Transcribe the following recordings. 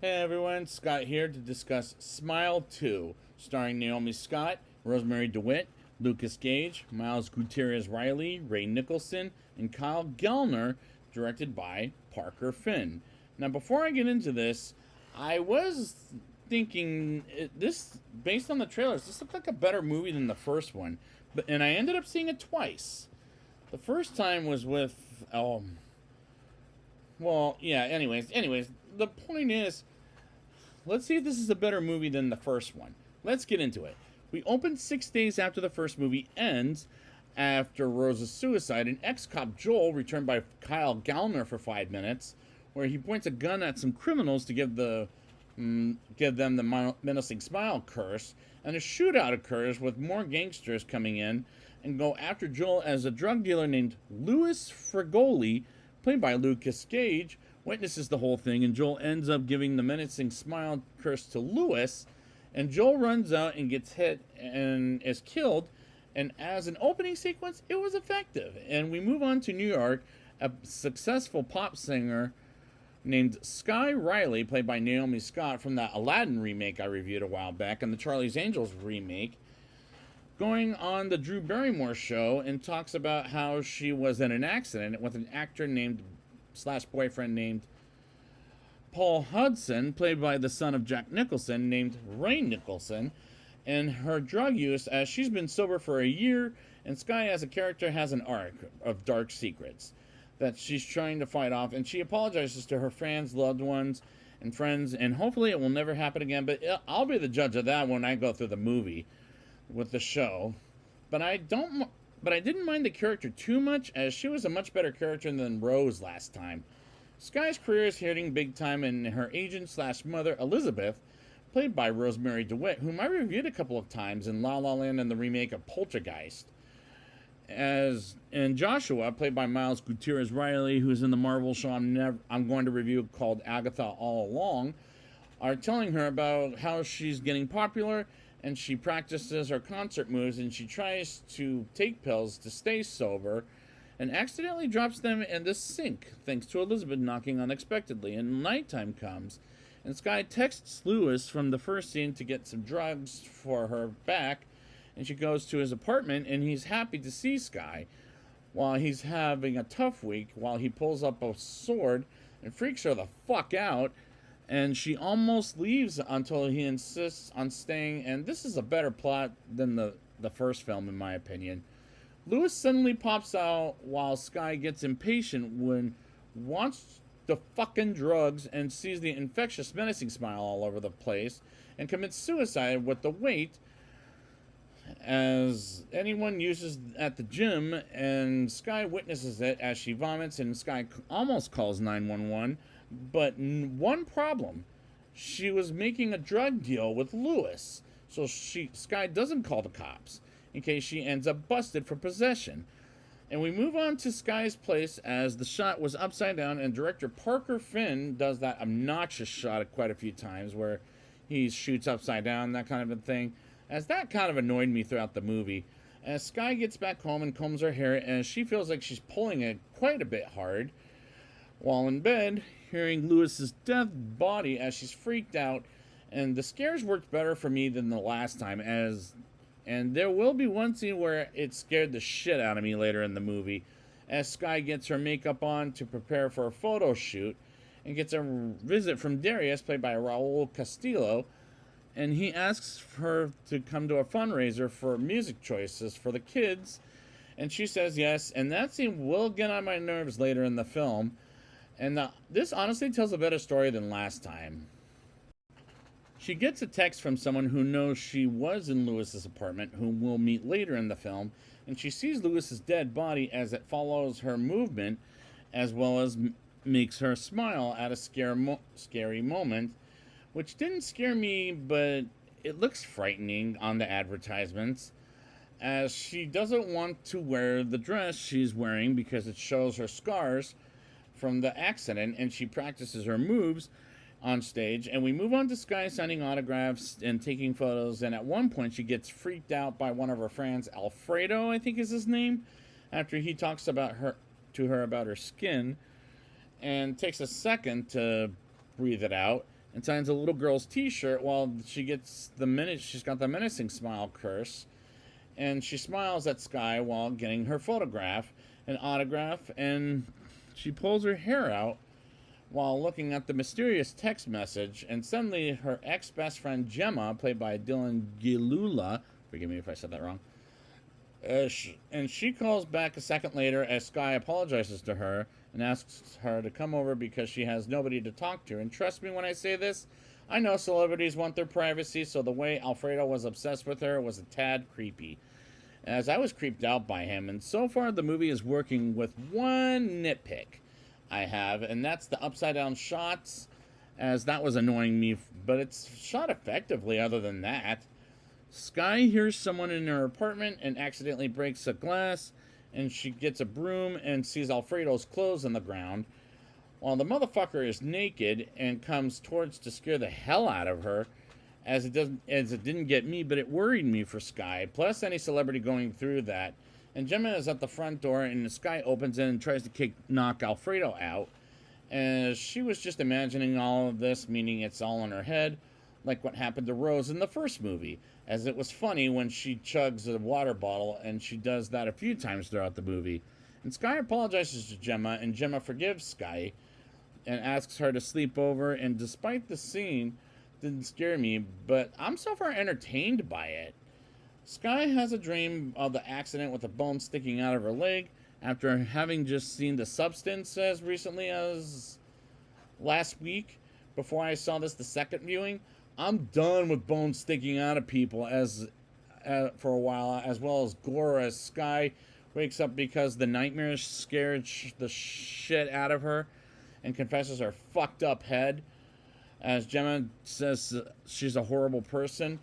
Hey everyone, Scott here to discuss Smile 2, starring Naomi Scott, Rosemary DeWitt, Lucas Gage, Miles Gutierrez Riley, Ray Nicholson, and Kyle Gellner, directed by Parker Finn. Now, before I get into this, I was thinking this, based on the trailers, this looked like a better movie than the first one, and I ended up seeing it twice. The first time was with, well, yeah. Anyways, the point is, let's see if this is a better movie than the first one. Let's get into it. We open 6 days after the first movie ends, after Rose's suicide, and ex-cop Joel, returned by Kyle Gallner for 5 minutes, where he points a gun at some criminals to give them the menacing smile curse, and a shootout occurs with more gangsters coming in and go after Joel as a drug dealer named Louis Fragoli, played by Lucas Gage, witnesses the whole thing, and Joel ends up giving the menacing smile curse to Louis, and Joel runs out and gets hit and is killed. And as an opening sequence, it was effective. And we move on to New York. A successful pop singer named Sky Riley, played by Naomi Scott from that Aladdin remake I reviewed a while back, and the Charlie's Angels remake, going on the Drew Barrymore show and talks about how she was in an accident with an actor named / boyfriend named Paul Hudson, played by the son of Jack Nicholson, named Ray Nicholson, and her drug use, as she's been sober for a year, and Sky as a character has an arc of dark secrets that she's trying to fight off, and she apologizes to her fans, loved ones, and friends, and hopefully it will never happen again, but I'll be the judge of that when I go through the movie with the show. But I didn't mind the character too much, as she was a much better character than Rose last time. Sky's career is hitting big time, and her agent / mother, Elizabeth, played by Rosemary DeWitt, whom I reviewed a couple of times in La La Land and the remake of Poltergeist, and Joshua, played by Miles Gutierrez Riley, who's in the Marvel show I'm going to review called Agatha All Along, are telling her about how she's getting popular, and she practices her concert moves, and she tries to take pills to stay sober, and accidentally drops them in the sink, thanks to Elizabeth knocking unexpectedly, and nighttime comes, and Sky texts Louis from the first scene to get some drugs for her back, and she goes to his apartment, and he's happy to see Sky, while he's having a tough week, while he pulls up a sword and freaks her the fuck out, and she almost leaves until he insists on staying, and this is a better plot than the first film, in my opinion. Louis suddenly pops out while Sky gets impatient when wants the fucking drugs and sees the infectious menacing smile all over the place and commits suicide with the weight as anyone uses at the gym, and Sky witnesses it as she vomits, and Sky almost calls 911, but one problem: she was making a drug deal with Louis, so Sky doesn't call the cops in case she ends up busted for possession. And we move on to Sky's place as the shot was upside down, and director Parker Finn does that obnoxious shot quite a few times where he shoots upside down, that kind of a thing, as that kind of annoyed me throughout the movie. As Sky gets back home and combs her hair, and she feels like she's pulling it quite a bit hard, while in bed, hearing Louis's dead body as she's freaked out, and the scares worked better for me than the last time, and there will be one scene where it scared the shit out of me later in the movie, as Sky gets her makeup on to prepare for a photo shoot, and gets a visit from Darius, played by Raul Castillo, and he asks her to come to a fundraiser for music choices for the kids, and she says yes, and that scene will get on my nerves later in the film, and this honestly tells a better story than last time. She gets a text from someone who knows she was in Louis's apartment, whom we'll meet later in the film, and she sees Louis's dead body as it follows her movement, as well as makes her smile at a scary moment, which didn't scare me, but it looks frightening on the advertisements, as she doesn't want to wear the dress she's wearing because it shows her scars from the accident, and she practices her moves on stage. And we move on to Sky signing autographs and taking photos, and at one point she gets freaked out by one of her friends, Alfredo, I think is his name, after he talks about her about her skin, and takes a second to breathe it out, and signs a little girl's t-shirt while she's got the menacing smile curse, and she smiles at Sky while getting her photograph, an autograph, and she pulls her hair out while looking at the mysterious text message, and suddenly her ex-best friend Gemma, played by Dylan Gilula, forgive me if I said that wrong, and she calls back a second later as Sky apologizes to her and asks her to come over because she has nobody to talk to. And trust me when I say this, I know celebrities want their privacy, so the way Alfredo was obsessed with her was a tad creepy, as I was creeped out by him. And so far the movie is working with one nitpick I have, and that's the upside down shots, as that was annoying me, but it's shot effectively other than that. Sky hears someone in her apartment and accidentally breaks a glass, and she gets a broom and sees Alfredo's clothes on the ground, while the motherfucker is naked and comes towards to scare the hell out of her, as it didn't get me, but it worried me for Sky, plus any celebrity going through that. And Gemma is at the front door, and the Sky opens it and tries to knock Alfredo out, as she was just imagining all of this, meaning it's all in her head, like what happened to Rose in the first movie, as it was funny when she chugs a water bottle, and she does that a few times throughout the movie. And Sky apologizes to Gemma, and Gemma forgives Sky and asks her to sleep over, and despite the scene, didn't scare me, but I'm so far entertained by it. Sky has a dream of the accident with a bone sticking out of her leg after having just seen The Substance as recently as last week. Before I saw this the second viewing, I'm done with bones sticking out of people for a while, as well as gore, as Sky wakes up because the nightmares scared the shit out of her and confesses her fucked up head, as Gemma says she's a horrible person,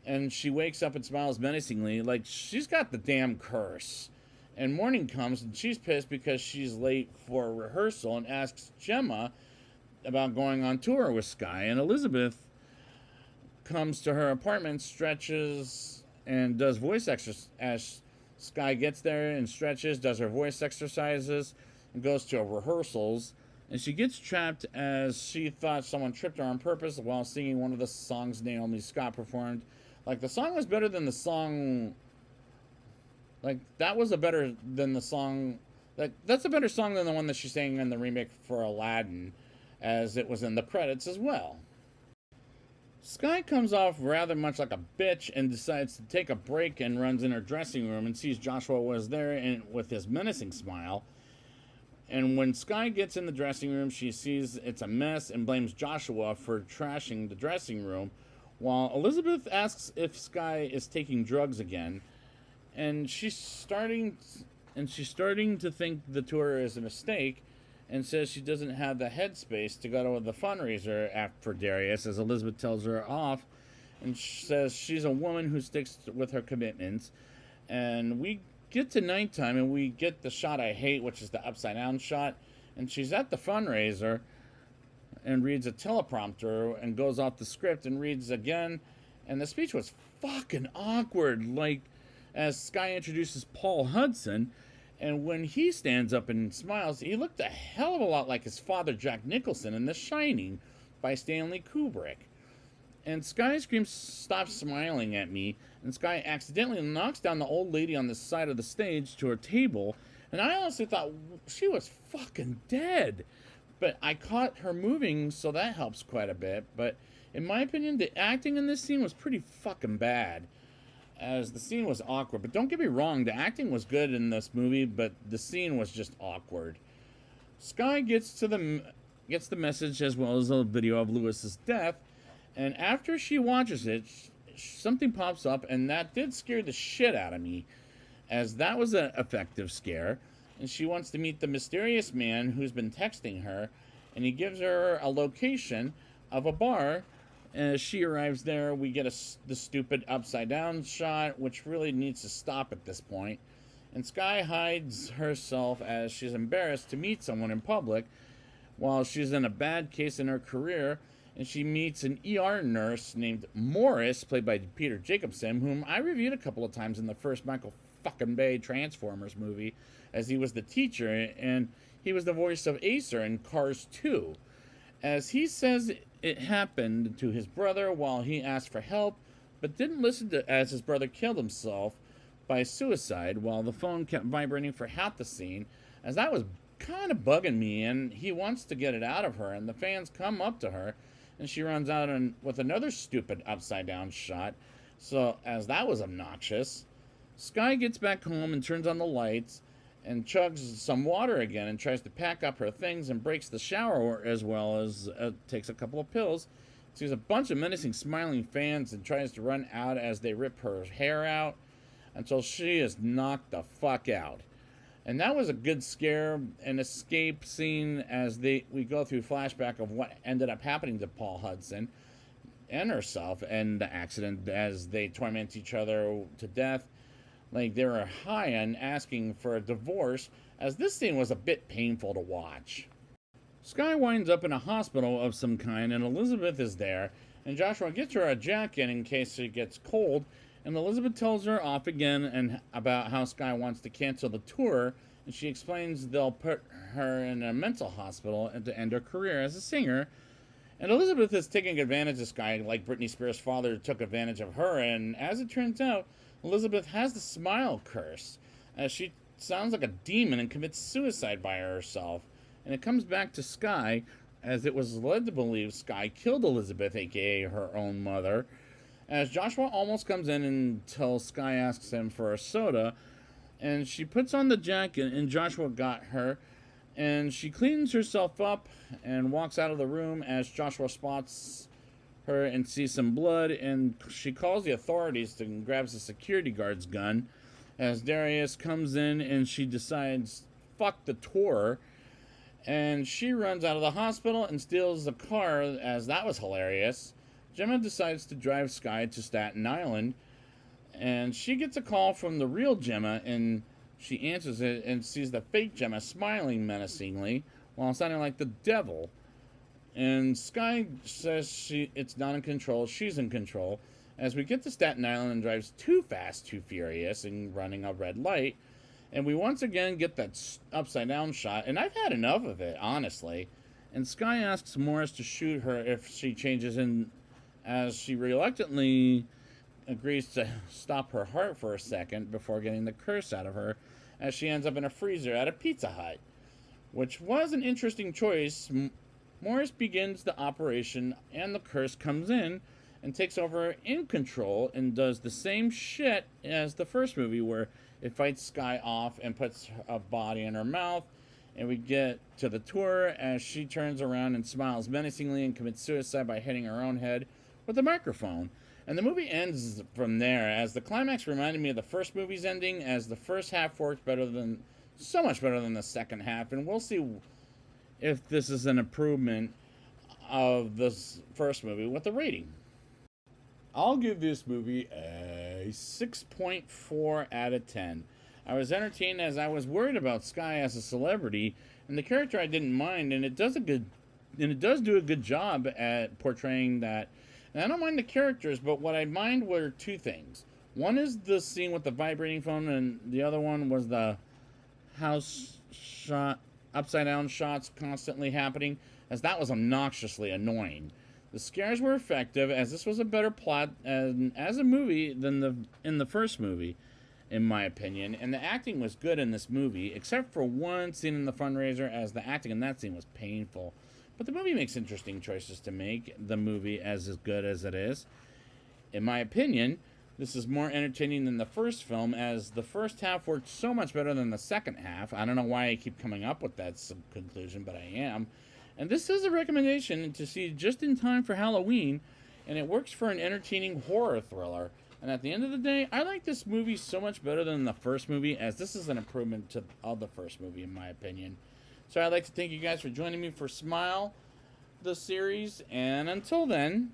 and she wakes up and smiles menacingly like she's got the damn curse. And morning comes and she's pissed because she's late for a rehearsal and asks Gemma about going on tour with Sky, and Elizabeth comes to her apartment, stretches, and does voice exercises. As Sky gets there and stretches, does her voice exercises, and goes to rehearsals, and she gets trapped as she thought someone tripped her on purpose while singing one of the songs Naomi Scott performed. Like, the song was better than the song. Like, that was a better than the song. Like, that's a better song than the one that she sang in the remake for Aladdin, as it was in the credits as well. Sky comes off rather much like a bitch and decides to take a break and runs in her dressing room and sees Joshua was there and with his menacing smile. And when Sky gets in the dressing room, she sees it's a mess and blames Joshua for trashing the dressing room, while Elizabeth asks if Sky is taking drugs again, and she's starting to think the tour is a mistake, and says she doesn't have the headspace to go to the fundraiser for Darius, as Elizabeth tells her off, and says she's a woman who sticks with her commitments. And we get to nighttime, and we get the shot I hate, which is the upside down shot, and she's at the fundraiser and reads a teleprompter and goes off the script and reads again, and the speech was fucking awkward, like, as Sky introduces Paul Hudson, and when he stands up and smiles, he looked a hell of a lot like his father Jack Nicholson in The Shining by Stanley Kubrick. And Sky screams, "Stop smiling at me," and Sky accidentally knocks down the old lady on the side of the stage to her table, and I honestly thought she was fucking dead. But I caught her moving, so that helps quite a bit. But in my opinion, the acting in this scene was pretty fucking bad, as the scene was awkward. But don't get me wrong, the acting was good in this movie, but the scene was just awkward. Sky gets the message as well as a video of Lewis's death, and after she watches it, something pops up, and that did scare the shit out of me, as that was an effective scare. And she wants to meet the mysterious man who's been texting her, and he gives her a location of a bar. And as she arrives there, we get the stupid upside down shot, which really needs to stop at this point. And Sky hides herself as she's embarrassed to meet someone in public while she's in a bad case in her career, and she meets an ER nurse named Morris, played by Peter Jacobson, whom I reviewed a couple of times in the first Michael fucking Bay Transformers movie, as he was the teacher, and he was the voice of Acer in Cars 2. As he says it happened to his brother while he asked for help, but didn't listen to as his brother killed himself by suicide while the phone kept vibrating for half the scene, as that was kind of bugging me, and he wants to get it out of her, and the fans come up to her, and she runs out with another stupid upside down shot, so as that was obnoxious. Sky gets back home and turns on the lights and chugs some water again and tries to pack up her things and breaks the shower as well as takes a couple of pills. Sees a bunch of menacing smiling fans and tries to run out as they rip her hair out until she is knocked the fuck out. And that was a good scare and escape scene as we go through flashback of what ended up happening to Paul Hudson and herself and the accident as they torment each other to death. Like they were high on asking for a divorce, as this scene was a bit painful to watch. Sky winds up in a hospital of some kind, and Elizabeth is there, and Joshua gets her a jacket in case she gets cold, and Elizabeth tells her off again and about how Sky wants to cancel the tour, and she explains they'll put her in a mental hospital and to end her career as a singer. And Elizabeth is taking advantage of Sky like Britney Spears' father took advantage of her, and as it turns out, Elizabeth has the smile curse, as she sounds like a demon and commits suicide by herself. And it comes back to Sky, as it was led to believe Sky killed Elizabeth, aka her own mother, as Joshua almost comes in until Sky asks him for a soda, and she puts on the jacket, and Joshua got her, and she cleans herself up and walks out of the room as Joshua spots her and sees some blood, and she calls the authorities and grabs the security guard's gun as Darius comes in, and she decides fuck the tour, and she runs out of the hospital and steals the car, as that was hilarious. Gemma decides to drive Sky to Staten Island, and she gets a call from the real Gemma, and she answers it and sees the fake Gemma smiling menacingly while sounding like the devil. And Sky says it's not in control, she's in control, as we get to Staten Island and drives too fast, too furious, and running a red light. And we once again get that upside down shot, and I've had enough of it, honestly. And Sky asks Morris to shoot her if she changes in, as she reluctantly agrees to stop her heart for a second before getting the curse out of her, as she ends up in a freezer at a Pizza Hut, which was an interesting choice. Morris begins the operation, and the curse comes in and takes over in control and does the same shit as the first movie, where it fights Sky off and puts a body in her mouth. And we get to the tour as she turns around and smiles menacingly and commits suicide by hitting her own head with a microphone. And the movie ends from there, as the climax reminded me of the first movie's ending, as the first half worked so much better than the second half. And we'll see if this is an improvement of this first movie with the rating. I'll give this movie a 6.4 out of 10. I was entertained as I was worried about Sky as a celebrity, and the character I didn't mind, and it does do a good job at portraying that. And I don't mind the characters, but what I mind were two things. One is the scene with the vibrating phone, and the other one was the house shot, upside down shots constantly happening, as that was obnoxiously annoying. The scares were effective, as this was a better plot as a movie than in the first movie, in my opinion. And the acting was good in this movie, except for one scene in the fundraiser, as the acting in that scene was painful. But the movie makes interesting choices to make the movie as good as it is. In my opinion, this is more entertaining than the first film, as the first half worked so much better than the second half. I don't know why I keep coming up with that conclusion, but I am. And this is a recommendation to see just in time for Halloween, and it works for an entertaining horror thriller. And at the end of the day, I like this movie so much better than the first movie, as this is an improvement of the first movie, in my opinion. So I'd like to thank you guys for joining me for Smile, the series, and until then,